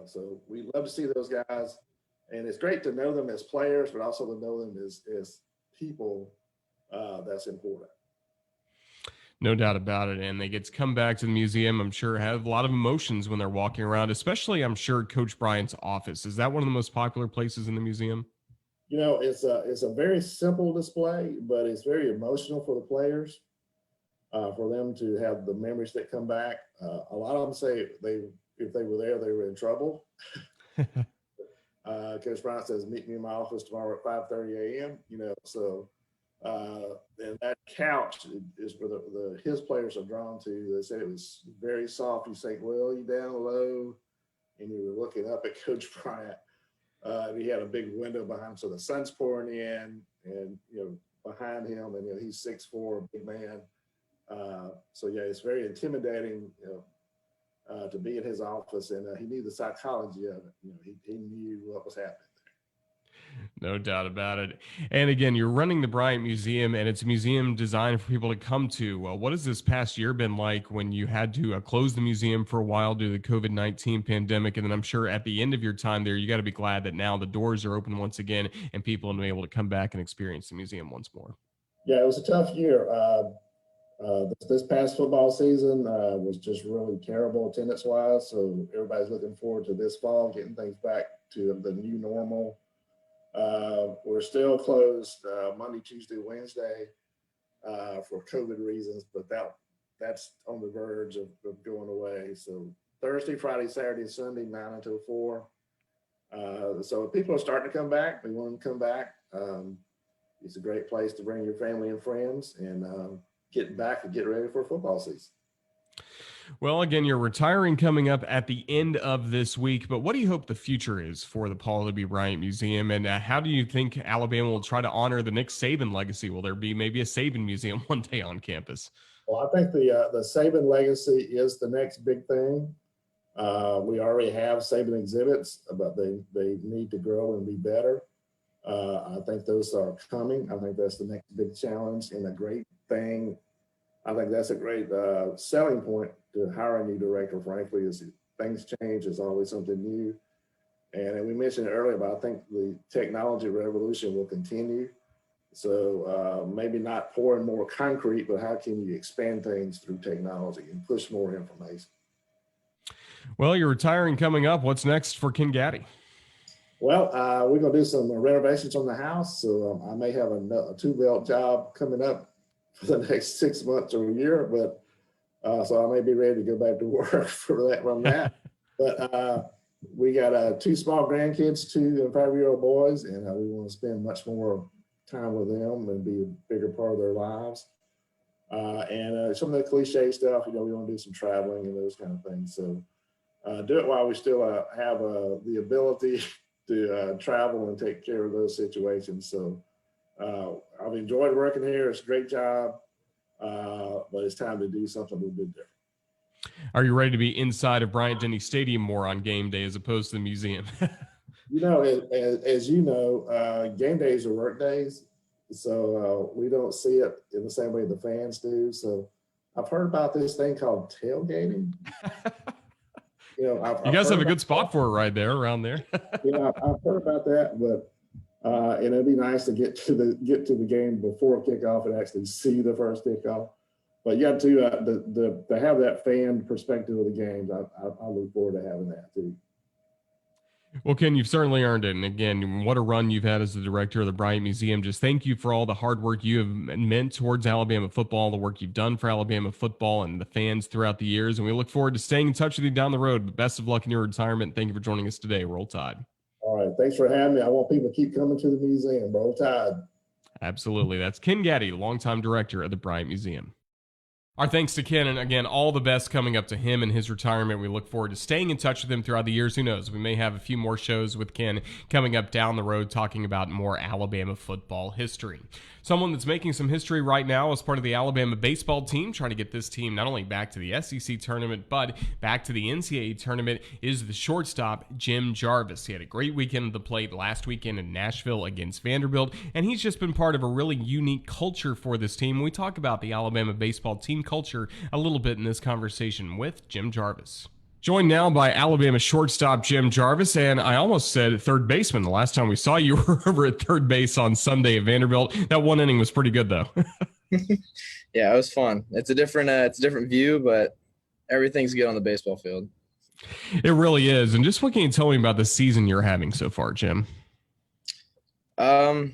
So we love to see those guys, and it's great to know them as players, but also to know them as people. That's important. No doubt about it. And they get to come back to the museum, I'm sure, have a lot of emotions when they're walking around, especially, I'm sure, Coach Bryant's office. Is that one of the most popular places in the museum? It's a very simple display, but it's very emotional for the players, for them to have the memories that come back. A lot of them say if they were there, they were in trouble. Coach Bryant says, "Meet me in my office tomorrow at 5:30 a.m." So and that couch is where his players are drawn to. They said it was very soft. You say, "Well, you down low," and you were looking up at Coach Bryant. He had a big window behind him, so the sun's pouring in, and behind him, and he's 6'4", big man. So yeah, it's very intimidating, to be in his office, and he knew the psychology of it. He knew what was happening. No doubt about it. And again, you're running the Bryant Museum, and it's a museum designed for people to come to. What has this past year been like when you had to close the museum for a while due to the COVID-19 pandemic? And then I'm sure at the end of your time there, you got to be glad that now the doors are open once again and people will be able to come back and experience the museum once more. Yeah, it was a tough year. This past football season was just really terrible attendance-wise. So everybody's looking forward to this fall, getting things back to the new normal. We're still closed Monday, Tuesday, Wednesday for COVID reasons, but that's on the verge of going away. So Thursday, Friday, Saturday, Sunday, 9 until 4. So people are starting to come back. They want them to come back. It's a great place to bring your family and friends and get back and get ready for football season. Well, again, you're retiring coming up at the end of this week, but what do you hope the future is for the Paul W. Bryant Museum, and how do you think Alabama will try to honor the Nick Saban legacy? Will there be maybe a Saban museum one day on campus? Well, I think the Saban legacy is the next big thing. We already have Saban exhibits, but they need to grow and be better. I think those are coming. I think that's the next big challenge and a great thing. I think that's a great selling point to hire a new director, frankly, is things change. There's always something new. And we mentioned it earlier, but I think the technology revolution will continue. So maybe not pouring more concrete, but how can you expand things through technology and push more information? Well, you're retiring coming up. What's next for Ken Gaddy? Well, we're going to do some renovations on the house. So I may have a 2-belt job coming up for the next 6 months or a year, but so I may be ready to go back to work from that. But we got 2 small grandkids, 2 and 5-year-old boys, and we want to spend much more time with them and be a bigger part of their lives. And some of the cliche stuff, we want to do some traveling and those kind of things. So do it while we still have the ability to travel and take care of those situations. So I've enjoyed working here. It's a great job, but it's time to do something a little bit different. Are you ready to be inside of Bryant-Denny Stadium more on game day as opposed to the museum? As you know, game days are work days, so we don't see it in the same way the fans do. So I've heard about this thing called tailgating. You guys have a good spot for it right there, around there. I've heard about that, but and it'd be nice to get to the game before kickoff and actually see the first kickoff. But you got to have that fan perspective of the games. I look forward to having that too. Well, Ken, you've certainly earned it. And again, what a run you've had as the director of the Bryant Museum. Just thank you for all the hard work you have meant towards Alabama football, the work you've done for Alabama football and the fans throughout the years. And we look forward to staying in touch with you down the road. But best of luck in your retirement. Thank you for joining us today. Roll Tide. All right. Thanks for having me. I want people to keep coming to the museum. Roll Tide. Absolutely. That's Ken Gaddy, longtime director of the Bryant Museum. Our thanks to Ken, and again, all the best coming up to him and his retirement. We look forward to staying in touch with him throughout the years. Who knows? We may have a few more shows with Ken coming up down the road talking about more Alabama football history. Someone that's making some history right now as part of the Alabama baseball team, trying to get this team not only back to the SEC tournament, but back to the NCAA tournament, is the shortstop, Jim Jarvis. He had a great weekend at the plate last weekend in Nashville against Vanderbilt, and he's just been part of a really unique culture for this team. We talk about the Alabama baseball team culture a little bit in this conversation with Jim Jarvis. Joined now by Alabama shortstop Jim Jarvis, and I almost said third baseman. The last time we saw you were over at third base on Sunday at Vanderbilt. That one inning was pretty good, though. Yeah, it was fun. It's a different view, but everything's good on the baseball field. It really is. And just what can you tell me about the season you're having so far, Jim? I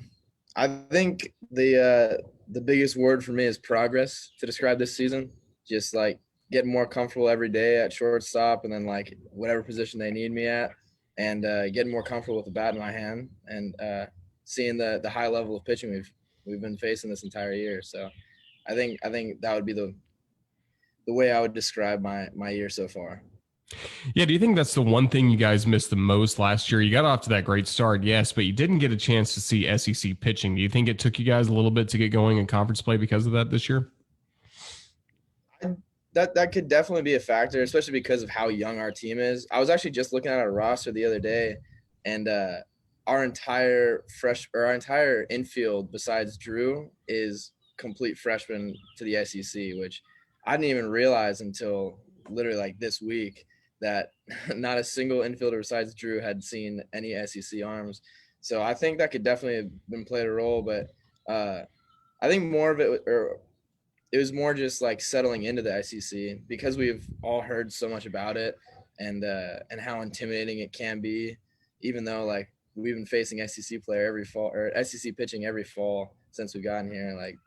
think the biggest word for me is progress to describe this season. Just like getting more comfortable every day at shortstop, and then like whatever position they need me at, and getting more comfortable with the bat in my hand, and seeing the high level of pitching we've been facing this entire year. So I think that would be the way I would describe my year so far. Yeah, do you think that's the one thing you guys missed the most last year? You got off to that great start, yes, but you didn't get a chance to see SEC pitching. Do you think it took you guys a little bit to get going in conference play because of that this year? That could definitely be a factor, especially because of how young our team is. I was actually just looking at our roster the other day, and our entire infield besides Drew is complete freshmen to the SEC, which I didn't even realize until literally like this week that not a single infielder besides Drew had seen any SEC arms. So I think that could definitely have been played a role, but I think more of it was more just like settling into the SEC, because we've all heard so much about it and how intimidating it can be, even though like we've been facing SEC player every fall or SEC pitching every fall since we've gotten here. Like,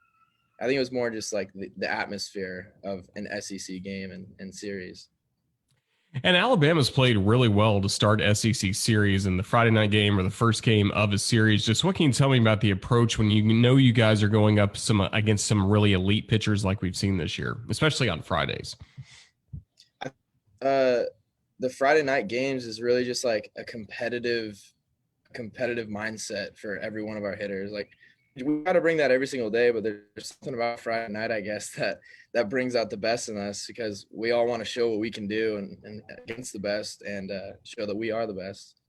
I think it was more just like the atmosphere of an SEC game and series. And Alabama's played really well to start SEC series in the Friday night game or the first game of a series. Just what can you tell me about the approach when you know you guys are going up against some really elite pitchers like we've seen this year, especially on Fridays? The Friday night games is really just like a competitive mindset for every one of our hitters. Like, we got to bring that every single day, but there's something about Friday night, I guess, that brings out the best in us, because we all want to show what we can do and against the best, and show that we are the best.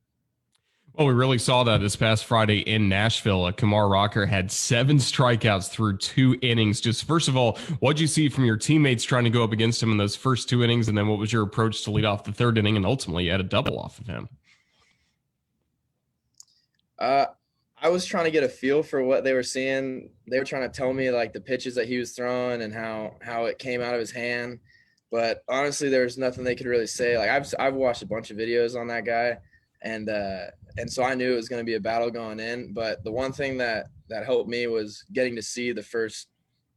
Well, we really saw that this past Friday in Nashville. Kumar Rocker had 7 strikeouts through 2 innings. Just first of all, what'd you see from your teammates trying to go up against him in those first 2 innings? And then what was your approach to lead off the 3rd inning? And ultimately you had a double off of him. I was trying to get a feel for what they were seeing. They were trying to tell me like the pitches that he was throwing and how it came out of his hand. But honestly, there was nothing they could really say. Like, I've watched a bunch of videos on that guy, and so I knew it was going to be a battle going in. But the one thing that helped me was getting to see the first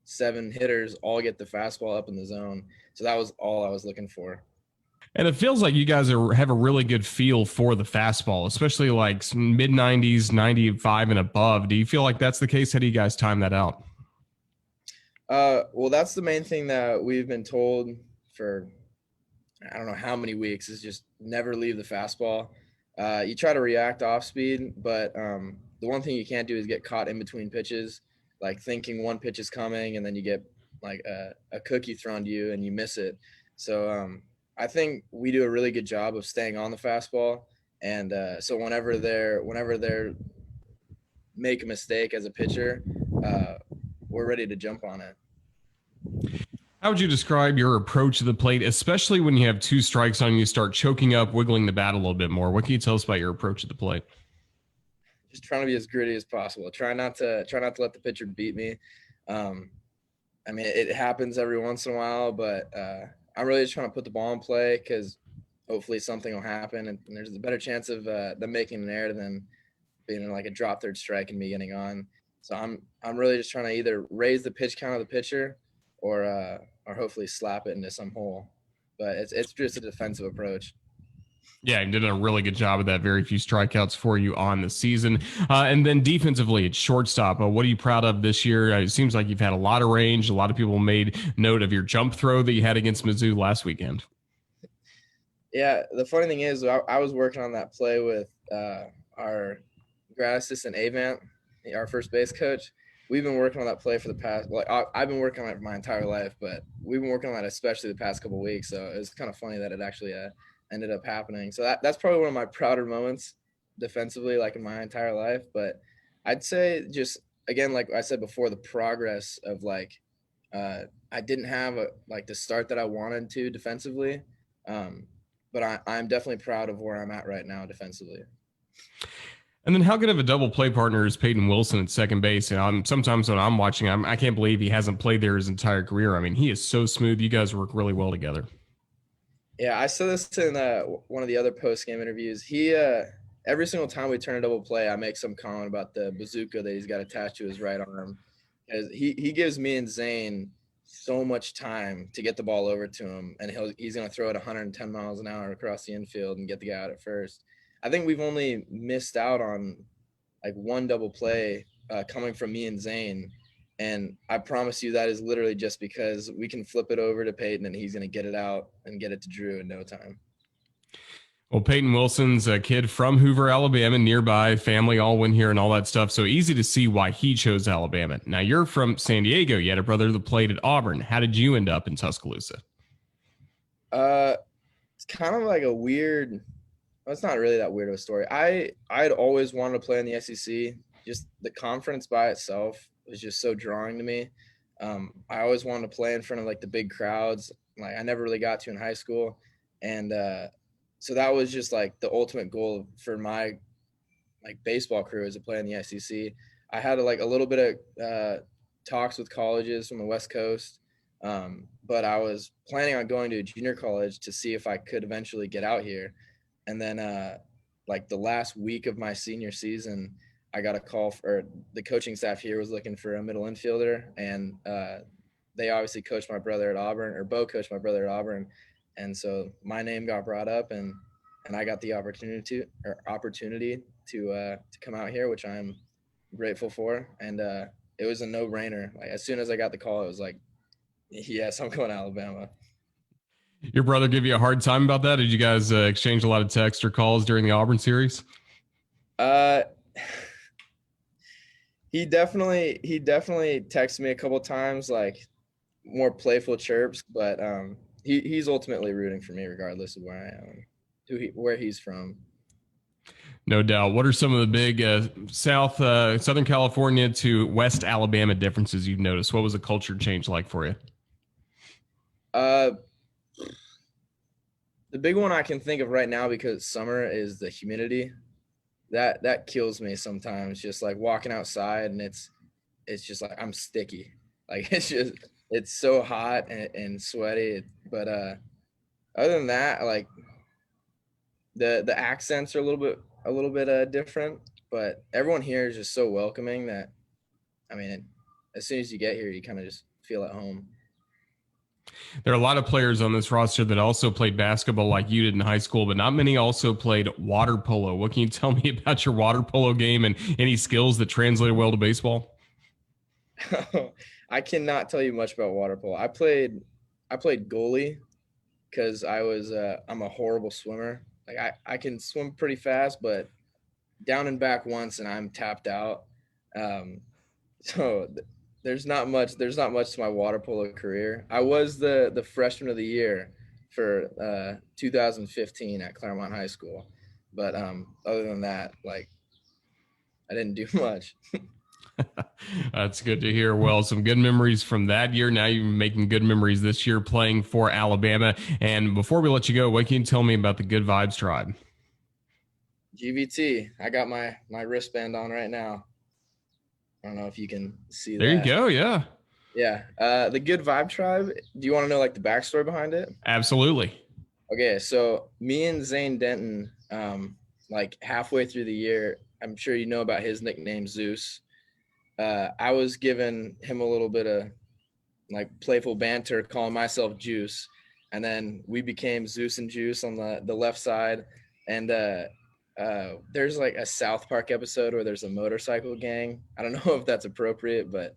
7 hitters all get the fastball up in the zone. So that was all I was looking for. And it feels like you guys have a really good feel for the fastball, especially like mid-90s, 95 and above. Do you feel like that's the case? How do you guys time that out? Well, that's the main thing that we've been told for I don't know how many weeks, is just never leave the fastball. You try to react off speed, but the one thing you can't do is get caught in between pitches, like thinking one pitch is coming and then you get like a cookie thrown to you and you miss it. So I think we do a really good job of staying on the fastball, and so whenever they're make a mistake as a pitcher, we're ready to jump on it. How would you describe your approach to the plate, especially when you have 2 strikes on you, start choking up, wiggling the bat a little bit more? What can you tell us about your approach to the plate? Just trying to be as gritty as possible. Try not to let the pitcher beat me. I mean, it happens every once in a while, but I'm really just trying to put the ball in play, because hopefully something will happen, and there's a better chance of them making an error than being in like a drop third strike and me getting on. So I'm really just trying to either raise the pitch count of the pitcher or hopefully slap it into some hole. But it's just a defensive approach. Yeah, you did a really good job of that. Very few strikeouts for you on the season. And then defensively, it's shortstop. What are you proud of this year? It seems like you've had a lot of range. A lot of people made note of your jump throw that you had against Mizzou last weekend. Yeah, the funny thing is, I was working on that play with our grad assistant, Avant, our first base coach. We've been working on that play for the past, I've been working on it my entire life, but we've been working on it especially the past couple of weeks. So it was kind of funny that it actually ended up happening. So that's probably one of my prouder moments defensively, like in my entire life. But I'd say just, again, like I said before, the progress of like, I didn't have the start that I wanted to defensively. but I'm definitely proud of where I'm at right now defensively. And then how good of a double play partner is Peyton Wilson at second base? And sometimes when I'm watching, I can't believe he hasn't played there his entire career. I mean, he is so smooth. You guys work really well together. Yeah, I said this in one of the other post-game interviews. He every single time we turn a double play, I make some comment about the bazooka that he's got attached to his right arm. Because he gives me and Zane so much time to get the ball over to him, and he's going to throw it 110 miles an hour across the infield and get the guy out at first. I think we've only missed out on like one double play coming from me and Zane. And I promise you that is literally just because we can flip it over to Peyton and he's going to get it out and get it to Drew in no time. Well, Peyton Wilson's a kid from Hoover, Alabama, nearby, family all went here and all that stuff. So easy to see why he chose Alabama. Now you're from San Diego. You had a brother that played at Auburn. How did you end up in Tuscaloosa? It's kind of like a weird, well, it's not really that weird of a story. I'd always wanted to play in the SEC. Just the conference by itself was just so drawing to me. I always wanted to play in front of like the big crowds. Like I never really got to in high school. And so that was just like the ultimate goal for my like baseball career, is to play in the SEC. I had like a little bit of talks with colleges from the West Coast. But I was planning on going to a junior college to see if I could eventually get out here. And then like the last week of my senior season, I got a call for the coaching staff here was looking for a middle infielder, and they obviously coached my brother at Auburn, or Bo coached my brother at Auburn, and so my name got brought up, and I got the opportunity to come out here, which I'm grateful for, and it was a no-brainer. Like as soon as I got the call, it was like, yes, I'm going to Alabama. Your brother give you a hard time about that? Did you guys exchange a lot of text or calls during the Auburn series? He definitely texted me a couple times, like more playful chirps, but he's ultimately rooting for me regardless of where I am, where he's from. No doubt. What are some of the big Southern California to West Alabama differences you've noticed? What was the culture change like for you? The big one I can think of right now, because it's summer, is the humidity. That kills me sometimes, just like walking outside and it's just like I'm sticky. Like it's so hot and sweaty. But other than that, like the accents are a little bit different, but everyone here is just so welcoming that, I mean, as soon as you get here, you kind of just feel at home. There are a lot of players on this roster that also played basketball like you did in high school, but not many also played water polo. What can you tell me about your water polo game and any skills that translate well to baseball? I cannot tell you much about water polo. I played goalie because I'm a horrible swimmer. Like I can swim pretty fast, but down and back once and I'm tapped out. So there's not much to my water polo career. I was the freshman of the year for 2015 at Claremont High School, but other than that, like I didn't do much. That's good to hear. Well, some good memories from that year. Now you're making good memories this year playing for Alabama. And before we let you go, what can you tell me about the Good Vibes Tribe? GVT. I got my wristband on right now. I don't know if you can see that. There you go. Yeah. Yeah. The Good Vibe Tribe. Do you want to know like the backstory behind it? Absolutely. Okay. So me and Zane Denton, like halfway through the year, I'm sure you know about his nickname, Zeus. I was giving him a little bit of like playful banter, calling myself Juice. And then we became Zeus and Juice on the left side. And there's like a South Park episode where there's a motorcycle gang. I don't know if that's appropriate, but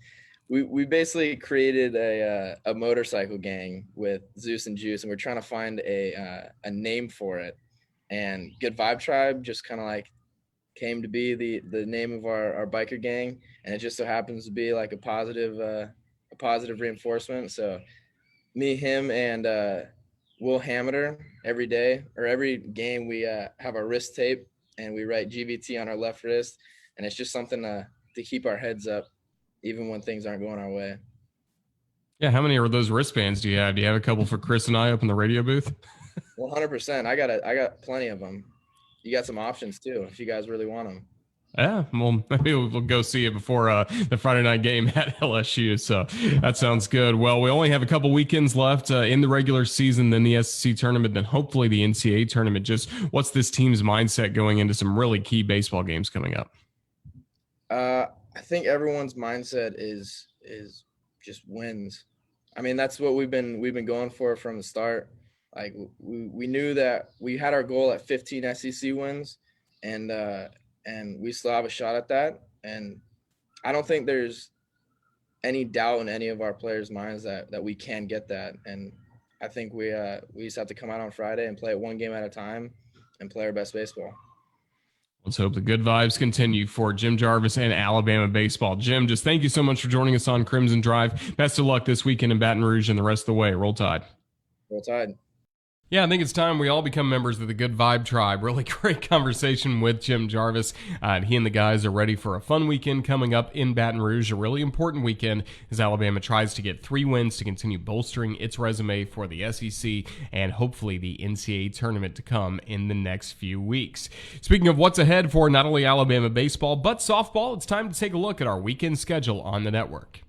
we basically created a motorcycle gang with Zeus and Juice, and we're trying to find a name for it. And Good Vibe Tribe just kind of like came to be the name of our biker gang, and it just so happens to be like a positive reinforcement. So me, him, and Will Hammeter, every day or every game we have our wrist tape and we write GVT on our left wrist, and it's just something to keep our heads up even when things aren't going our way. Yeah, how many of those wristbands do you have? Do you have a couple for Chris and I up in the radio booth? 100%. I got plenty of them. You got some options too if you guys really want them. Yeah, well, maybe we'll go see it before the Friday night game at LSU. So that sounds good. Well, we only have a couple weekends left in the regular season, then the SEC tournament, then hopefully the NCAA tournament. Just what's this team's mindset going into some really key baseball games coming up? I think everyone's mindset is just wins. I mean, that's what we've been going for from the start. Like we knew that we had our goal at 15 SEC wins, and we still have a shot at that. And I don't think there's any doubt in any of our players' minds that we can get that. And I think we just have to come out on Friday and play it one game at a time and play our best baseball. Let's hope the good vibes continue for Jim Jarvis and Alabama baseball. Jim, just thank you so much for joining us on Crimson Drive. Best of luck this weekend in Baton Rouge and the rest of the way. Roll Tide. Roll Tide. Yeah, I think it's time we all become members of the Good Vibe Tribe. Really great conversation with Jim Jarvis. He and the guys are ready for a fun weekend coming up in Baton Rouge, a really important weekend as Alabama tries to get 3 wins to continue bolstering its resume for the SEC and hopefully the NCAA tournament to come in the next few weeks. Speaking of what's ahead for not only Alabama baseball, but softball, it's time to take a look at our weekend schedule on the network.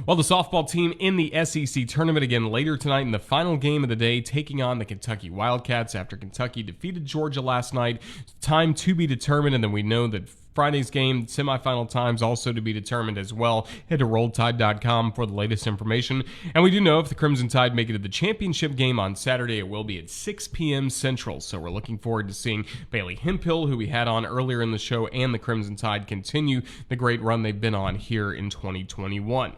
Well, the softball team in the SEC tournament again later tonight in the final game of the day, taking on the Kentucky Wildcats after Kentucky defeated Georgia last night. Time to be determined, and then we know that Friday's game, semifinal times also to be determined as well. Head to RolledTide.com for the latest information. And we do know if the Crimson Tide make it to the championship game on Saturday, it will be at 6 p.m. Central. So we're looking forward to seeing Bailey Hemphill, who we had on earlier in the show, and the Crimson Tide continue the great run they've been on here in 2021.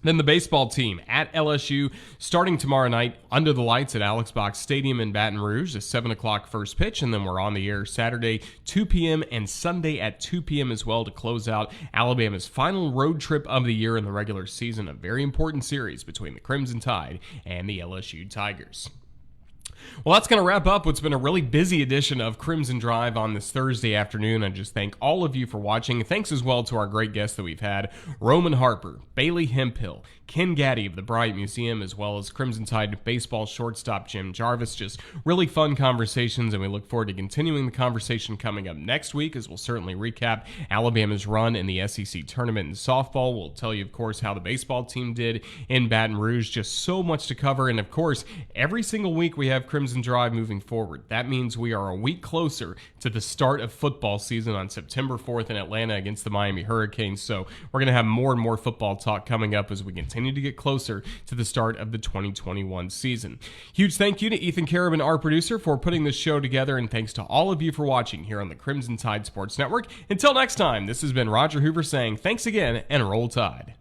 Then the baseball team at LSU starting tomorrow night under the lights at Alex Box Stadium in Baton Rouge, a 7 o'clock first pitch, and then we're on the air Saturday 2 p.m. and Sunday at 2 p.m. as well to close out Alabama's final road trip of the year in the regular season, a very important series between the Crimson Tide and the LSU Tigers. Well, that's going to wrap up what's been a really busy edition of Crimson Drive on this Thursday afternoon. I just thank all of you for watching. Thanks as well to our great guests that we've had, Roman Harper, Bailey Hemphill, Ken Gaddy of the Bryant Museum, as well as Crimson Tide baseball shortstop Jim Jarvis. Just really fun conversations, and we look forward to continuing the conversation coming up next week, as we'll certainly recap Alabama's run in the SEC tournament in softball. We'll tell you, of course, how the baseball team did in Baton Rouge. Just so much to cover, and of course, every single week we have Crimson Drive moving forward. That means we are a week closer to the start of football season on September 4th in Atlanta against the Miami Hurricanes. So we're going to have more and more football talk coming up as we continue to get closer to the start of the 2021 season. Huge thank you to Ethan Carabin, our producer, for putting this show together, and thanks to all of you for watching here on the Crimson Tide Sports Network. Until next time, this has been Roger Hoover saying thanks again and Roll Tide.